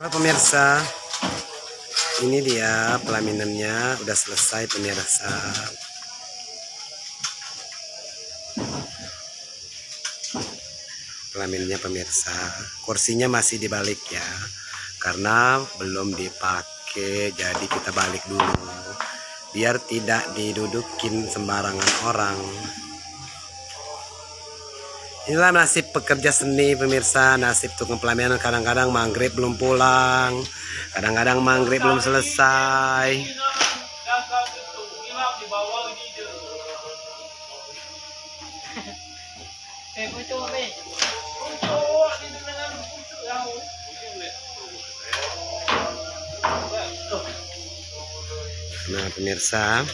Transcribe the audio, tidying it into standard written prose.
Halo pemirsa, ini dia pelaminannya udah selesai pemirsa. Pelaminannya pemirsa, kursinya masih dibalik ya, karena belum dipakai. Jadi kita balik dulu, biar tidak didudukin sembarangan orang. Inilah nasib pekerja seni pemirsa, nasib tukang pelaminan. Kadang-kadang maghrib belum pulang, kadang-kadang maghrib belum selesai. Nah pemirsa,